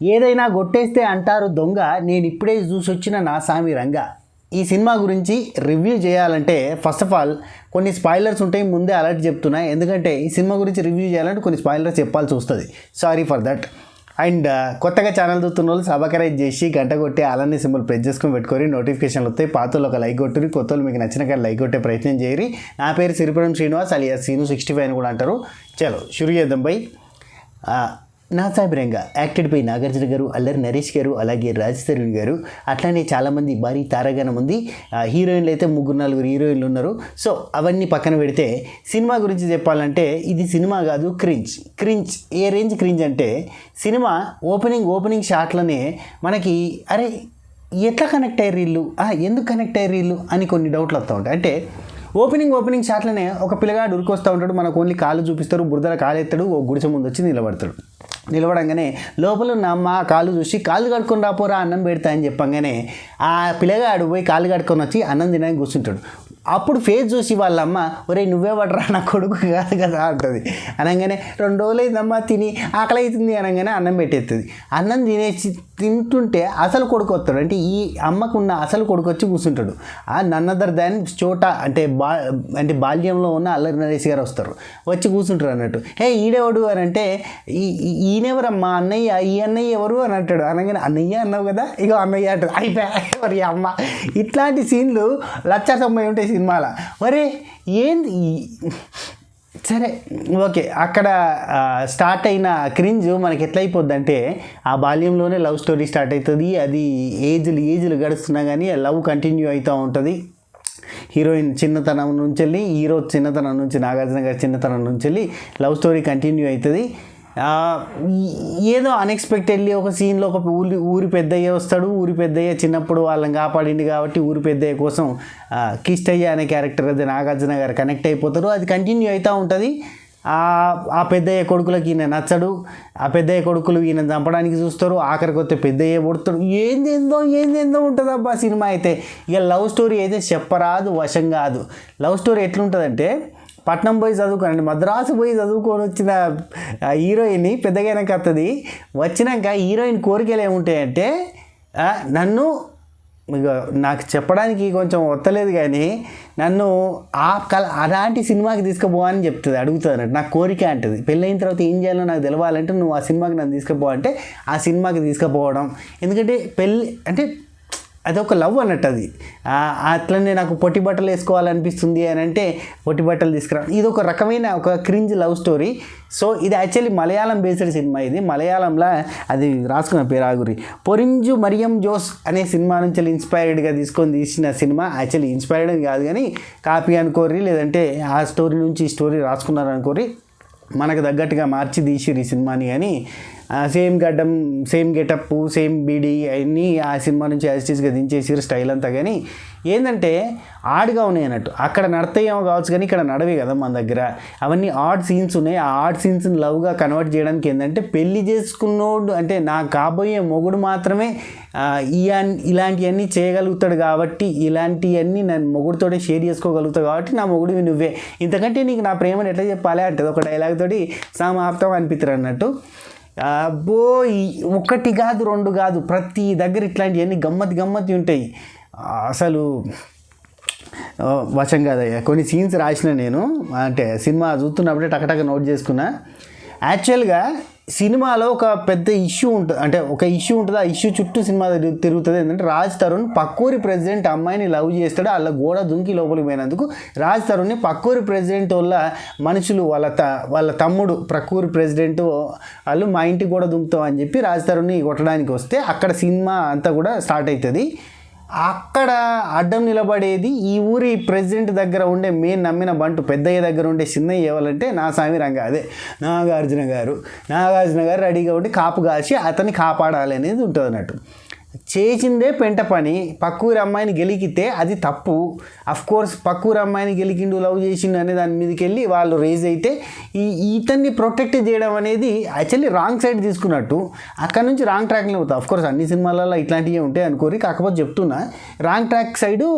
ఏదైనా కొట్టేస్తే అంటారు దొంగ, నేను ఇప్పుడే చూసొచ్చిన నా సామి రంగ. ఈ సినిమా గురించి రివ్యూ చేయాలంటే ఫస్ట్ ఆఫ్ ఆల్ కొన్ని స్పాయిలర్స్ ఉంటాయి, ముందే అలర్ట్ చెప్తున్నా. ఎందుకంటే ఈ సినిమా గురించి రివ్యూ చేయాలంటే కొన్ని స్పాయిలర్స్ చెప్పాల్సి వస్తుంది. Sorry for that. అండ్ కొత్తగా ఛానల్ చూస్తున్న వాళ్ళు సబ్స్క్రైబ్ చేసి గంట కొట్టి అలానే సింబల్ ప్రెస్ చేసుకొని పెట్టుకొని నోటిఫికేషన్లు వస్తాయి. పాతలు ఒక లైక్ కొట్టుని, కొత్త వాళ్ళు మీకు నచ్చిన కానీ లైక్ కొట్టే ప్రయత్నం చేయరి. నా పేరు సిరిపురం శ్రీనివాస్ అలియాస్ సీను 65 అని కూడా అంటారు. చలో షురు చేద్దాం బై. నా సాబిరంగా యాక్టెడ్ బై నాగార్జున గారు, అల్లరి నరేష్ గారు, అలాగే రాజ్ తరుణ్ గారు. అట్లానే చాలామంది భారీ తారాగణం ఉంది. హీరోయిన్లు అయితే 3-4 హీరోయిన్లు ఉన్నారు. సో అవన్నీ పక్కన పెడితే సినిమా గురించి చెప్పాలంటే ఇది సినిమా కాదు, క్రింజ్. ఏ రేంజ్ క్రింజ్ అంటే సినిమా ఓపెనింగ్ షాట్లనే మనకి అరే ఎట్లా కనెక్ట్ అయ్యారు వీళ్ళు, ఎందుకు కనెక్ట్ అయ్యారు వీళ్ళు అని కొన్ని డౌట్లు వస్తూ ఉంటాయి. అంటే ఓపెనింగ్ షాట్లనే ఒక పిల్లగాడు ఉరికొస్తూ ఉంటాడు, మనకు ఓన్లీ కాళ్ళు చూపిస్తారు, బురదల కాలు ఎత్తాడు, ఓ గుడిసె ముందు వచ్చి నిలబడంగానే లోపల ఉన్న అమ్మ కాళ్ళు చూసి కాళ్ళు కడుక్కొని రాపోరా అన్నం పెడతా అని చెప్పంగానే ఆ పిల్లగాడు పోయి కాళ్ళు కడుక్కొని వచ్చి అన్నం తినడానికి కూర్చుంటాడు. అప్పుడు ఫేస్ చూసి వాళ్ళమ్మ ఒరే నువ్వే పడరా నా కొడుకు కాదు కదా అంటుంది. అనగానే 2 రోజులైందమ్మా తిని ఆకలి అవుతుంది అనగానే అన్నం పెట్టేస్తుంది. అన్నం తింటుంటే అసలు కొడుకు వస్తాడు. అంటే ఈ అమ్మకున్న అసలు కొడుకు వచ్చి కూర్చుంటాడు. నన్ అదర్ దాన్ చోట అంటే బాల్యంలో ఉన్న అల్లరి నరేష్ గారు వస్తారు, వచ్చి కూర్చుంటారు అన్నట్టు. ఈడెవడు అని అంటే ఈయనెవరమ్మా అన్నయ్య, ఈ అన్నయ్య ఎవరు అని అంటాడు. అనగానే అన్నయ్య అన్నావు కదా, ఇగో అన్నయ్య అంటాడు. అయిపోయి అమ్మ. ఇట్లాంటి సీన్లు 190 ఉంటాయి సినిమాలో. మరే ఏంది సరే ఓకే. అక్కడ స్టార్ట్ అయిన క్రింజ్ మనకి ఎట్లయిపోద్ది అంటే ఆ బాల్యంలోనే లవ్ స్టోరీ స్టార్ట్ అవుతుంది. అది ఏజ్లు గడుస్తున్నా కానీ లవ్ కంటిన్యూ అవుతూ ఉంటుంది. హీరోయిన్ చిన్నతనం నుంచి వెళ్ళి హీరో చిన్నతనం నుంచి నాగార్జున గారి చిన్నతనం నుంచి వెళ్ళి లవ్ స్టోరీ కంటిన్యూ అవుతుంది. ఏదో అన్ఎక్స్పెక్టెడ్లీ ఒక సీన్లో ఒక ఊరి పెద్దయ్య వస్తాడు. ఊరి పెద్దయ్య చిన్నప్పుడు వాళ్ళని కాపాడింది కాబట్టి ఊరి పెద్దయ్య కోసం కిష్టయ్య అనే క్యారెక్టర్ అది నాగార్జున గారు కనెక్ట్ అయిపోతారు. అది కంటిన్యూ అవుతూ ఉంటుంది. ఆ పెద్దయ్య కొడుకులకి ఈయన నచ్చడు. ఆ పెద్దయ్య కొడుకులు ఈయన చంపడానికి చూస్తారు. ఆఖరికి వస్తే పెద్దయ్య పుడతాడు. ఏందేందో ఉంటుంది అబ్బా సినిమా అయితే. ఇక లవ్ స్టోరీ అయితే చెప్పరాదు, వశం కాదు. లవ్ స్టోరీ ఎట్లుంటుందంటే పట్నం పోయి చదువుకోనండి, మద్రాసు పోయి చదువుకొని వచ్చిన హీరోయిన్ పెద్దగైనాక వస్తుంది. వచ్చినాక హీరోయిన్ కోరికలు ఏముంటాయంటే నన్ను ఇక నాకు చెప్పడానికి కొంచెం వత్తలేదు కానీ నన్ను అలాంటి సినిమాకి తీసుకుపోవని చెప్తుంది, అడుగుతుంది. నాకు కోరిక అంటుంది. పెళ్ళైన తర్వాత ఏం చేయాలో నాకు తెలవాలంటే నువ్వు ఆ సినిమాకి నన్ను తీసుకుపోవాలంటే ఆ సినిమాకి తీసుకుపోవడం. ఎందుకంటే పెళ్ళి అంటే అదొక లవ్ అన్నట్టు. అది అట్లనే నాకు పొట్టి బట్టలు వేసుకోవాలనిపిస్తుంది అని అంటే పొట్టి బట్టలు తీసుకురా. ఇది ఒక రకమైన ఒక క్రింజ్ లవ్ స్టోరీ. సో ఇది యాక్చువల్లీ మలయాళం బేస్డ్ సినిమా. ఇది మలయాళంలో అది రాసుకున్న పేరు ఆగురి పొరింజు మరియం జోస్ అనే సినిమా నుంచి ఇన్స్పైర్డ్గా తీసిన సినిమా. యాక్చువల్లీ ఇన్స్పైర్డ్ అని కాదు కానీ కాపీ అనుకోరి, లేదంటే ఆ స్టోరీ నుంచి ఈ స్టోరీ రాసుకున్నారు అనుకోరి, మనకు తగ్గట్టుగా మార్చి తీసిరు ఈ సినిమాని. కానీ సేమ్ గడ్డం, సేమ్ గెటప్, సేమ్ బీడీ అన్నీ ఆ సినిమా నుంచి యాజిటీస్గా దించేసారు స్టైల్ అంతా. కానీ ఏంటంటే ఆడ్గా ఉన్నాయి అన్నట్టు. అక్కడ నడతాయేమో కావచ్చు కానీ ఇక్కడ నడవే కదా మన దగ్గర. అవన్నీ ఆడ్ సీన్స్ ఉన్నాయి. ఆ ఆడ్ సీన్స్ని లవ్గా కన్వర్ట్ చేయడానికి ఏంటంటే పెళ్లి చేసుకున్నోడు అంటే నా కాబోయే మొగుడు మాత్రమే ఇలాంటివన్నీ చేయగలుగుతాడు కాబట్టి, ఇలాంటివన్నీ నేను మొగుడితోనే షేర్ చేసుకోగలుగుతావు కాబట్టి నా మొగుడివి నువ్వే, ఇంతకంటే నీకు నా ప్రేమను ఎట్లా చెప్పాలి అంటే ఒక డైలాగ్ తోటి సమాప్తం అనిపిస్తారు అన్నట్టు. అబ్బో 1 కాదు 2 కాదు, ప్రతి దగ్గర ఇట్లాంటివన్నీ గమ్మతి ఉంటాయి. అసలు వశం కాదయ్యా. కొన్ని సీన్స్ రాసిన నేను, అంటే సినిమా చూస్తున్నప్పుడే టకటక నోట్ చేసుకున్నా. యాక్చువల్గా సినిమాలో ఒక పెద్ద ఇష్యూ ఉంటుంది, అంటే ఒక ఇష్యూ ఉంటుంది. ఆ ఇష్యూ చుట్టూ సినిమా తిరుగుతుంది. ఏంటంటే రాజ్ తరుణ్ పక్కూరి ప్రెసిడెంట్ అమ్మాయిని లవ్ చేస్తాడు. వాళ్ళ గోడ దుంకి లోపలికి పోయినందుకు రాజ్ తరుణ్ని పక్కూరి ప్రెసిడెంట్ వల్ల మనుషులు వాళ్ళ తమ్ముడు ప్రక్కూరి ప్రెసిడెంట్ వాళ్ళు మా ఇంటికి కూడా దుంకుతాం అని చెప్పి రాజ్ తరుణ్ని కొట్టడానికి వస్తే అక్కడ సినిమా అంతా కూడా స్టార్ట్ అవుతుంది. అక్కడ అడ్డం నిలబడేది ఈ ఊరి ప్రెసిడెంట్ దగ్గర ఉండే మెయిన్ నమ్మిన బంటు పెద్దయ్య దగ్గర ఉండే చిన్నయ్య ఎవరంటే నా సామి రంగ, అదే నాగార్జున గారు రెడీగా ఉండి కాపు కాల్చి అతన్ని కాపాడాలి అనేది ఉంటుంది అన్నట్టు. చేసిందే పెంట పని. పక్కూరి అమ్మాయిని గెలికితే అది తప్పు. అఫ్కోర్స్ పక్కూరి అమ్మాయిని గెలికిండు, లవ్ చేసిండు అనే దాని మీదకి వెళ్ళి వాళ్ళు రేజ్ అయితే ఇతన్ని ప్రొటెక్ట్ చేయడం అనేది యాక్చువల్లీ రాంగ్ సైడ్ తీసుకున్నట్టు. అక్కడ నుంచి రాంగ్ ట్రాక్లో అవుతుంది. అఫ్కోర్స్ అన్ని సినిమాలలో ఇట్లాంటివి ఉంటాయి అనుకోరి, కాకపోతే చెప్తున్నా రాంగ్ ట్రాక్ సైడు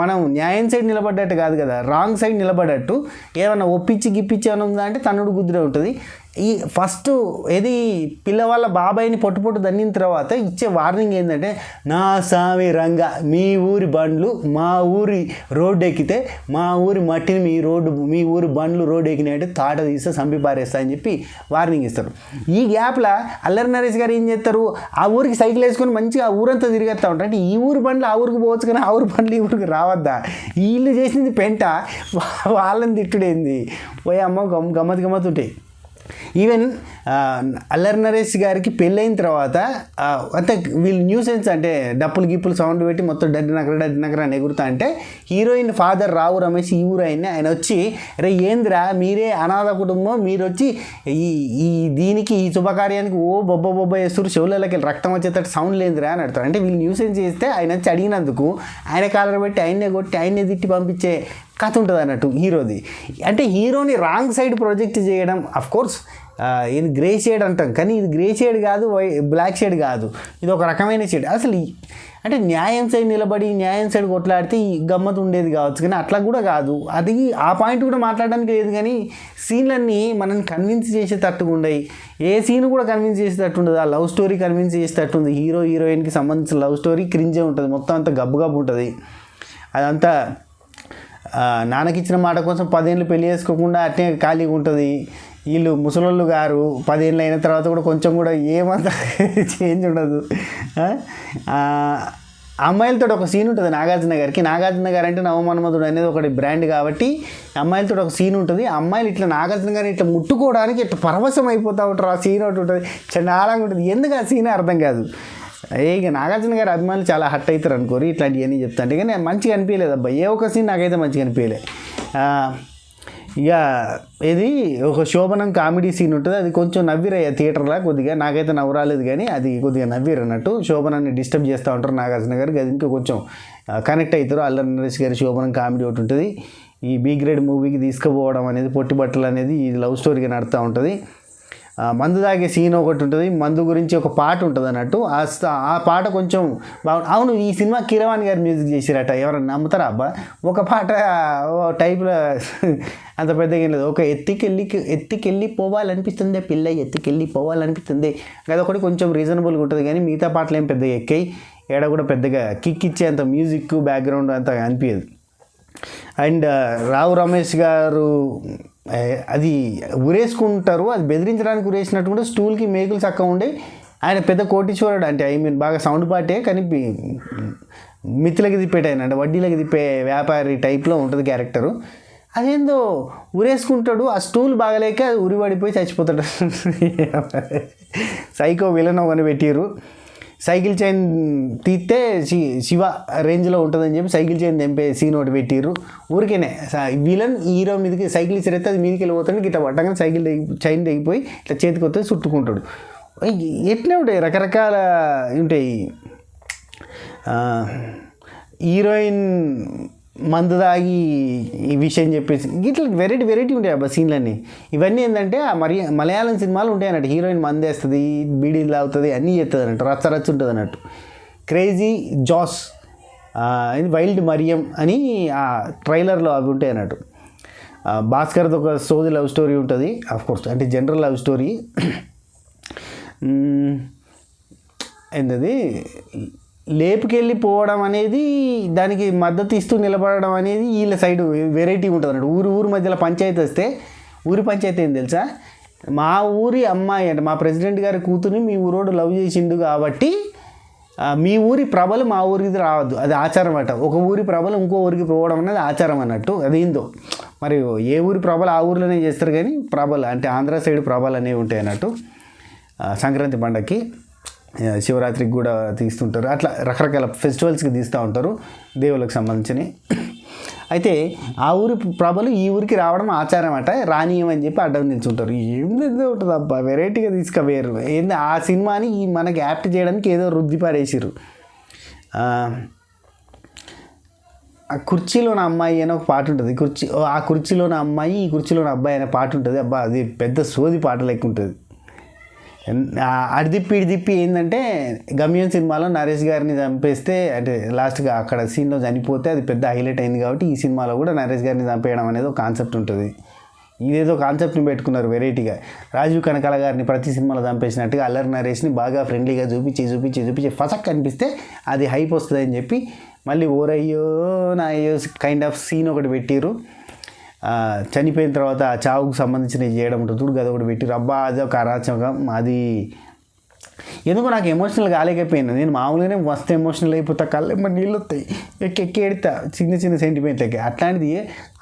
మనం న్యాయం సైడ్ నిలబడ్డట్టు కాదు కదా, రాంగ్ సైడ్ నిలబడ్డట్టు. ఏమన్నా ఒప్పించి గిప్పించి అని ఉందా అంటే తన్నుడు గుద్దురే ఉంటుంది. ఈ ఫస్ట్ ఏది పిల్లవాళ్ళ బాబాయిని పొట్టు దన్నిన తర్వాత ఇచ్చే వార్నింగ్ ఏంటంటే, నా సామి రంగా మీ ఊరి బండ్లు మా ఊరి రోడ్డు ఎక్కితే మా ఊరి మట్టిని మీ ఊరి బండ్లు రోడ్డు ఎక్కినాయంటే తాట తీస్తే సంపి పారేస్తా అని చెప్పి వార్నింగ్ ఇస్తారు. ఈ గ్యాప్లో అల్లరి నరేష్ గారు ఏం చేస్తారు, ఆ ఊరికి సైకిల్ వేసుకొని మంచిగా ఆ ఊరంతా తిరిగేస్తూ ఉంటారు. అంటే ఈ ఊరి బండ్లు ఆ ఊరికి పోవచ్చు కానీ ఆ ఊరి బండ్లు ఈ ఊరికి రావద్దా, వీళ్ళు చేసింది పెంట వాళ్ళని తిట్టుడేంది పోయి అమ్మ గమ్మత్ ఉంటాయి. ఈవెన్ అల్లరి నరేష్ గారికి పెళ్ళైన తర్వాత అంత వీళ్ళు న్యూసెన్స్ అంటే డప్పులు గిప్పులు సౌండ్ పెట్టి మొత్తం డడ్డినకర అని ఎగురుతా అంటే హీరోయిన్ ఫాదర్ రావు రమేష్ ఈ ఊరు ఆయన వచ్చి, రే ఏంద్రా మీరే అనాథ కుటుంబం, మీరు వచ్చి ఈ దీనికి ఈ శుభకార్యానికి బొబ్బ వేస్తారు, చెవులకి రక్తం వచ్చేటట్టు సౌండ్ లేదురా అని అడతారు. అంటే వీళ్ళు న్యూసెన్స్ చేస్తే ఆయన వచ్చి అడిగినందుకు ఆయన కాలర్ పెట్టి ఆయన్నే కొట్టి ఆయన్నే తిట్టి పంపించే కథ ఉంటుంది అన్నట్టు హీరోది. అంటే హీరోని రాంగ్ సైడ్ ప్రొజెక్ట్ చేయడం, అఫ్కోర్స్ ఇది గ్రే షేడ్ అంటాం కానీ ఇది గ్రే షేడ్ కాదు, బ్లాక్ షేడ్ కాదు, ఇది ఒక రకమైన షేడ్. అసలు అంటే న్యాయం సైడ్ నిలబడి న్యాయం సైడ్ కొట్లాడితే ఈ గమ్మత్ ఉండేది కావచ్చు కానీ అట్లా కూడా కాదు. అది ఆ పాయింట్ కూడా మాట్లాడడానికి లేదు కానీ సీన్లన్నీ మనల్ని కన్విన్స్ చేసేటట్టుగా ఉండవు. ఏ సీన్ కూడా కన్విన్స్ చేసేటట్టు ఉండదు. ఆ లవ్ స్టోరీ కన్విన్స్ చేసేటట్టు ఉంది. హీరో హీరోయిన్కి సంబంధించిన లవ్ స్టోరీ క్రింజే ఉంటుంది, మొత్తం అంతా గబ్బు ఉంటుంది. అదంతా నాన్నకిచ్చిన మాట కోసం 10 ఏళ్ళు పెళ్లి చేసుకోకుండా అట్నే ఖాళీగా ఉంటుంది. వీళ్ళు ముసలోళ్ళు గారు 10 ఏళ్ళు అయిన తర్వాత కూడా కొంచెం కూడా ఏమంత చేంజ్ ఉండదు. అమ్మాయిలతో ఒక సీన్ ఉంటుంది నాగార్జున గారికి. నాగార్జున గారు అంటే నవమన్మధుడు అనేది ఒకటి బ్రాండ్ కాబట్టి అమ్మాయిలతో ఒక సీన్ ఉంటుంది. అమ్మాయిలు ఇట్లా నాగార్జున గారిని ఇట్లా ముట్టుకోవడానికి ఇట్లా పరవశం అయిపోతూ ఉంటారు. ఆ సీన్ ఒకటి ఉంటుంది, చాలా ఉంటుంది. ఎందుకు ఆ సీన్ అర్థం కాదు. ఇక నాగార్జున గారి అభిమానులు చాలా హట్ అవుతారు అనుకోరు ఇట్లాంటివన్నీ చెప్తాంటే, కానీ మంచిగా అనిపించలేదు అబ్బా. ఏ ఒక సీన్ నాకైతే మంచిగా అనిపించలే. ఇక ఇది ఒక శోభనం కామెడీ సీన్ ఉంటుంది, అది కొంచెం నవ్విరయ్యా థియేటర్లో కొద్దిగా. నాకైతే నవ్వు రాలేదు కానీ అది కొద్దిగా నవ్విరు అన్నట్టు. శోభనాన్ని డిస్టర్బ్ చేస్తూ ఉంటారు నాగార్జున గారికి, అది ఇంకా కొంచెం కనెక్ట్ అవుతారు. అల్లరి నరేష్ గారి శోభనం కామెడీ ఒకటి ఉంటుంది. ఈ బి గ్రేడ్ మూవీకి తీసుకుపోవడం అనేది, పొట్టి బట్టలు అనేది ఈ లవ్ స్టోరీగా నడుతూ ఉంటుంది. మందు తాగే సీన్ ఒకటి ఉంటుంది, మందు గురించి ఒక పాట ఉంటుంది అన్నట్టు. ఆ పాట కొంచెం బాగుంది. అవును, ఈ సినిమా కీరవాణి గారు మ్యూజిక్ చేసిరట, ఎవరైనా నమ్ముతారా అబ్బా? ఒక పాట టైప్లో అంత పెద్దగా ఏం లేదు. ఒక ఎత్తికెళ్ళి పోవాలనిపిస్తుంది పిల్ల, ఎత్తికెళ్ళి పోవాలనిపిస్తుంది, అదొకటి కొంచెం రీజనబుల్గా ఉంటుంది. కానీ మిగతా పాటలు ఏం పెద్దగా ఎక్కాయి, ఏడ కూడా పెద్దగా కిక్ ఇచ్చే అంత మ్యూజిక్ బ్యాక్గ్రౌండ్ అంత అనిపించదు. అండ్ రావు రమేష్ గారు అది ఉరేసుకుంటారు, అది బెదిరించడానికి ఉరేసినట్టు కూడా స్టూల్కి మేకులు చక్కగా ఉండే. ఆయన పెద్ద కోటీశ్వరుడు, అంటే బాగా సౌండ్ పాటే కానీ మిత్తులకి తిప్పేట ఆయన, అంటే వడ్డీలకి తిప్పే వ్యాపారి టైప్లో ఉంటుంది క్యారెక్టరు. అదేందో ఉరేసుకుంటాడు, ఆ స్టూల్ బాగలేక ఉరిపడిపోయి చచ్చిపోతాడు. సైకో విలన్ అని పెట్టిరు. సైకిల్ చైన్ తీస్తే శివ రేంజ్లో ఉంటుందని చెప్పి సైకిల్ చైన్ తెంపే సీన్ ఒకటి పెట్టిర్రు. ఊరికేనే విలన్ హీరో మీదకి సైకిల్ ఇచ్చిరైతే అది మీదకి వెళ్ళిపోతాడు, ఇట్లా పట్టగానే సైకిల్ చైన్ తెగిపోయి ఇట్లా చేతికి వస్తే చుట్టుకుంటాడు. ఎట్లా ఉంటాయి, రకరకాల ఉంటాయి. హీరోయిన్ మందు తాగి ఈ విషయం చెప్పేసి ఇట్లా వెరైటీ ఉంటాయి అబ్బా సీన్లన్నీ. ఇవన్నీ ఏంటంటే మలయాళం సినిమాలు ఉంటాయి అన్నట్టు. హీరోయిన్ మందు వేస్తుంది, బీడీలు తాగుతుంది, అన్నీ చేస్తుంది అన్నట్టు, రచ్చ ఉంటుంది అన్నట్టు. క్రేజీ జాస్, ఇది వైల్డ్ మరియం అని ఆ ట్రైలర్లో అవి ఉంటాయి అన్నట్టు. భాస్కర్తో ఒక సోది లవ్ స్టోరీ ఉంటుంది, ఆఫ్కోర్స్ అంటే జనరల్ లవ్ స్టోరీ. ఏంటది లేపుకెళ్ళిపోవడం అనేది, దానికి మద్దతు ఇస్తూ నిలబడడం అనేది వీళ్ళ సైడ్ వెరైటీ ఉంటుంది అన్నట్టు. ఊరు మధ్యలో పంచాయతీ వస్తే, ఊరి పంచాయతీ ఏం తెలుసా, మా ఊరి అమ్మాయి అంటే మా ప్రెసిడెంట్ గారి కూతుర్ని మీ ఊరోడు లవ్ చేసిండు కాబట్టి మీ ఊరి ప్రభలు మా ఊరికి రావద్దు, అది ఆచారం అట. ఒక ఊరి ప్రభలు ఇంకో ఊరికి పోవడం అనేది ఆచారం అన్నట్టు. అదేందో మరి ఏ ఊరి ప్రభలు ఆ ఊరిలోనే చేస్తారు కానీ ప్రభలు అంటే ఆంధ్ర సైడ్ ప్రభలు అనేవి ఉంటాయి అన్నట్టు. సంక్రాంతి పండగకి, శివరాత్రికి కూడా తీస్తుంటారు, అట్లా రకరకాల ఫెస్టివల్స్కి తీస్తూ ఉంటారు దేవుళ్ళకి సంబంధించినవి. అయితే ఆ ఊరి ప్రభలు ఈ ఊరికి రావడం ఆచారం అట, రానీయమని చెప్పి అడ్డం నిల్చుంటారు. ఏందో ఉంటుంది అబ్బా, వెరైటీగా తీసుకుపోయారు. ఏంది ఆ సినిమాని మనకి యాప్ట్ చేయడానికి ఏదో రుద్ది పారేసారు. ఆ కుర్చీలోని అమ్మాయి అనే ఒక పాట ఉంటుంది. ఆ కుర్చీలోని అమ్మాయి ఈ కుర్చీలోని అబ్బాయి అనే పాట ఉంటుంది. అబ్బా అది పెద్ద సోది పాట లెక్క ఉంటుంది. అడిదిప్పి ఏంటంటే గమ్యం సినిమాలో నరేష్ గారిని చంపేస్తే, అంటే లాస్ట్గా అక్కడ సీన్లో చనిపోతే అది పెద్ద హైలైట్ అయింది కాబట్టి ఈ సినిమాలో కూడా నరేష్ గారిని చంపేయడం అనేది ఒక కాన్సెప్ట్ ఉంటుంది. ఇదేదో కాన్సెప్ట్ని పెట్టుకున్నారు వెరైటీగా. రాజీవ్ కనకాల గారిని ప్రతి సినిమాలో చంపేసినట్టుగా అల్లరి నరేష్ని బాగా ఫ్రెండ్లీగా చూపించి ఫసక్ అనిపిస్తే అది హైప్ వస్తుంది అని చెప్పి మళ్ళీ ఓరయ్యో నా అయ్యో కైండ్ ఆఫ్ సీన్ ఒకటి పెట్టిరు. చనిపోయిన తర్వాత ఆ చావుకు సంబంధించినవి చేయడం ఉంటుంది చూడు, అది ఒకటి పెట్టిరు. అబ్బా అది ఒక అరాచకం. అది ఎందుకు నాకు ఎమోషనల్ కాలేకపోయినా. నేను మామూలుగానే మస్తు ఎమోషనల్ అయిపోతా, కళ్ళెమ్మ నీళ్ళు వస్తాయి, ఎక్కి ఎడతా చిన్న సెంటిమెంట్లకి. అట్లాంటిది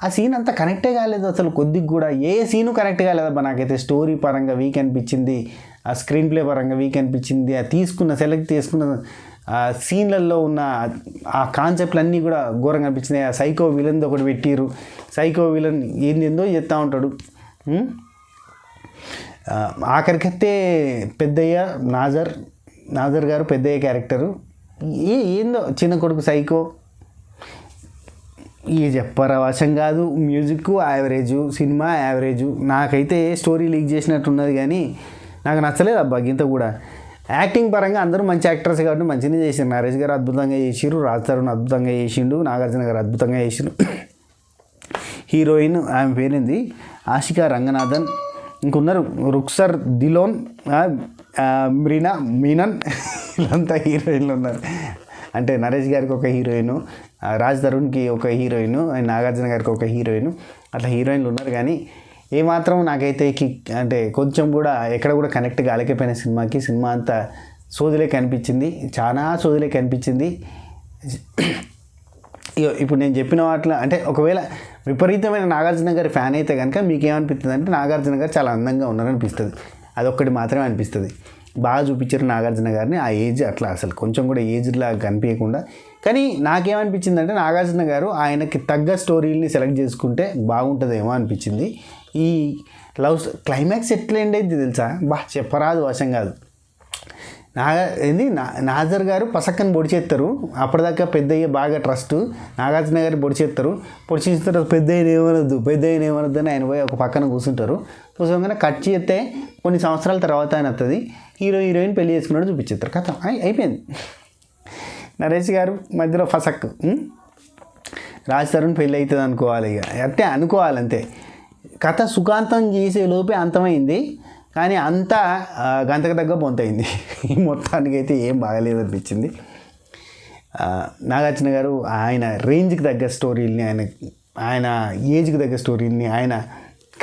ఆ సీన్ అంతా కనెక్టే కాలేదు అసలు, కొద్దిగా కూడా ఏ సీను కనెక్ట్ కాలేదబ్బా నాకైతే. స్టోరీ పరంగా వీక్ అనిపించింది, ఆ స్క్రీన్ ప్లే పరంగా వీక్ అనిపించింది, ఆ సెలెక్ట్ చేసుకున్న ఆ సీన్లలో ఉన్న ఆ కాన్సెప్ట్లన్నీ కూడా ఘోరంగా అనిపించినాయి. ఆ సైకో విలన్ది ఒకటి పెట్టిరు. సైకో విలన్ ఏందో చెప్తా ఉంటాడు. ఆఖరికైతే పెద్దయ్య నాజర్ గారు పెద్దయ్య క్యారెక్టరు ఏందో చిన్న కొడుకు సైకో, ఇక చెప్పరా వశం కాదు. Music average, cinema average. నాకైతే స్టోరీ లీక్ చేసినట్టున్నది కానీ నాకు నచ్చలేదు అబ్బా ఇంత కూడా. యాక్టింగ్ పరంగా అందరూ మంచి యాక్టర్స్ కాబట్టి మంచిగా చేసారు. నరేష్ గారు అద్భుతంగా చేసిరు, రాజ్ తరుణ్ అద్భుతంగా చేసిండు, నాగార్జున గారు అద్భుతంగా చేసిండు. హీరోయిన్ ఆమె పేరింది ఆషికా రంగనాథన్, ఇంకున్నారు రుక్సర్ దిలోన్, మీనన్, వీళ్ళంతా హీరోయిన్లు ఉన్నారు. అంటే నరేష్ గారికి ఒక హీరోయిన్, రాజ్ తరుణ్కి ఒక హీరోయిన్, నాగార్జున గారికి ఒక హీరోయిన్, అట్లా హీరోయిన్లు ఉన్నారు. కానీ ఏమాత్రం నాకైతే అంటే కొంచెం కూడా ఎక్కడ కూడా కనెక్ట్ కాలేకపోయిన సినిమాకి. సినిమా అంతా సోదిలే కనిపించింది, చాలా సోదిలే కనిపించింది. ఇప్పుడు నేను చెప్పిన వాటిలో అంటే ఒకవేళ విపరీతమైన నాగార్జున గారి ఫ్యాన్ అయితే కనుక మీకు ఏమనిపిస్తుంది అంటే నాగార్జున గారు చాలా అందంగా ఉన్నారనిపిస్తుంది. అదొక్కటి మాత్రమే అనిపిస్తుంది. బాగా చూపించారు నాగార్జున గారిని. ఆ ఏజ్ అట్లా అసలు కొంచెం కూడా ఏజ్లా కనిపించకుండా. కానీ నాకేమనిపించిందంటే నాగార్జున గారు ఆయనకి తగ్గ స్టోరీని సెలెక్ట్ చేసుకుంటే బాగుంటుందేమో అనిపించింది. ఈ లవ్ క్లైమాక్స్ ఎట్లా ఎండ్ అయింది తెలుసా, చెప్పరాదు వశం కాదు. నాజర్ గారు పసక్కని పొడిచేస్తారు. అప్పటిదాకా పెద్దయ్య బాగా ట్రస్ట్, నాగార్జున గారు పొడిచేస్తారు. పొడిచేసిన తర్వాత పెద్దయ్యని ఏమనొద్దు అని ఆయన పోయి ఒక పక్కన కూర్చోగానే కట్ చేస్తే కొన్ని సంవత్సరాల తర్వాత ఆయన వస్తుంది. హీరోయిన్ పెళ్లి చేసుకున్నాడు చూపించేస్తారు. కథ అయిపోయింది. నరేష్ గారు మధ్యలో ఫసక్, రాజ్ తరుణ్ పెళ్ళి అవుతుంది అనుకోవాలి. ఇక అంటే అనుకోవాలంతే. కథ సుఖాంతం చేసే లోపే అంతమైంది. కానీ అంతా గంతకు తగ్గ పొంతయింది. ఈ మొత్తానికి అయితే ఏం బాగలేదు అనిపించింది. నాగార్జున గారు ఆయన రేంజ్కి తగ్గ స్టోరీల్ని, ఆయన ఏజ్కి తగ్గ స్టోరీల్ని, ఆయన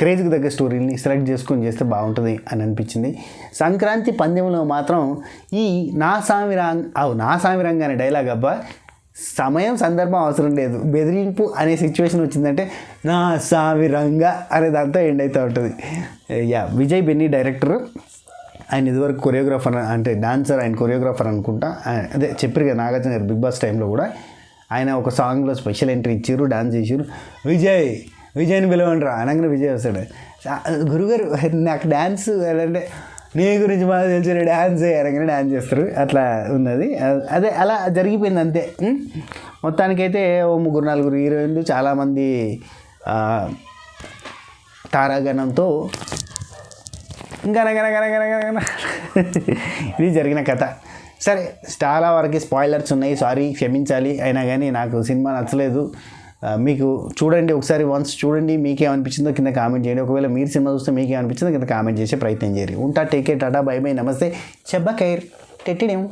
క్రేజ్కి తగ్గ స్టోరీల్ని సెలెక్ట్ చేసుకొని చేస్తే బాగుంటుంది అని అనిపించింది. సంక్రాంతి పందెంలో మాత్రం ఈ నా సామిరంగా అనే డైలాగ్ అబ్బా సమయం సందర్భం అవసరం లేదు, బెదిరింపు అనే సిచ్యువేషన్ వచ్చిందంటే నా సామిరంగా అనే దాంతో ఎండ్ అవుతూ ఉంటుంది. విజయ్ బెన్నీ డైరెక్టర్. ఆయన ఇదివరకు కొరియోగ్రాఫర్ అంటే డాన్సర్, ఆయన కొరియోగ్రాఫర్ అనుకుంటా. అదే చెప్పారు కదా నాగార్జున గారు బిగ్ బాస్ టైంలో కూడా ఆయన ఒక సాంగ్లో స్పెషల్ ఎంట్రీ ఇచ్చారు, డాన్స్ చేసారు. విజయ్ని పిలవండిరా అనగానే విజయ్ వస్తాడు. గురుగారు నాకు డ్యాన్స్ అంటే నీ గురించి బాగా తెలిసిన డ్యాన్స్ అనగానే డ్యాన్స్ చేస్తారు. అట్లా ఉన్నది. అదే అలా జరిగిపోయింది అంతే. మొత్తానికైతే ఓ 3-4 హీరోయిన్లు, చాలామంది తారాగణంతో గనగన ఇది జరిగిన కథ. సరే, చాలా వరకు స్పాయిలర్స్ ఉన్నాయి, సారీ క్షమించాలి. అయినా కానీ నాకు సినిమా నచ్చలేదు. మీకు చూడండి, ఒకసారి వన్స్ చూడండి, మీకేమనిపించిందో కింద కామెంట్ చేయండి. ఒకవేళ మీరు సినిమా చూస్తే మీకేమనిపించిందో కింద కామెంట్ చేసే ప్రయత్నం చేయండి. ఉంటా, take care, Tata, by by, నమస్తే, చెబ్బా ఖైర్, టెట్టిడేం.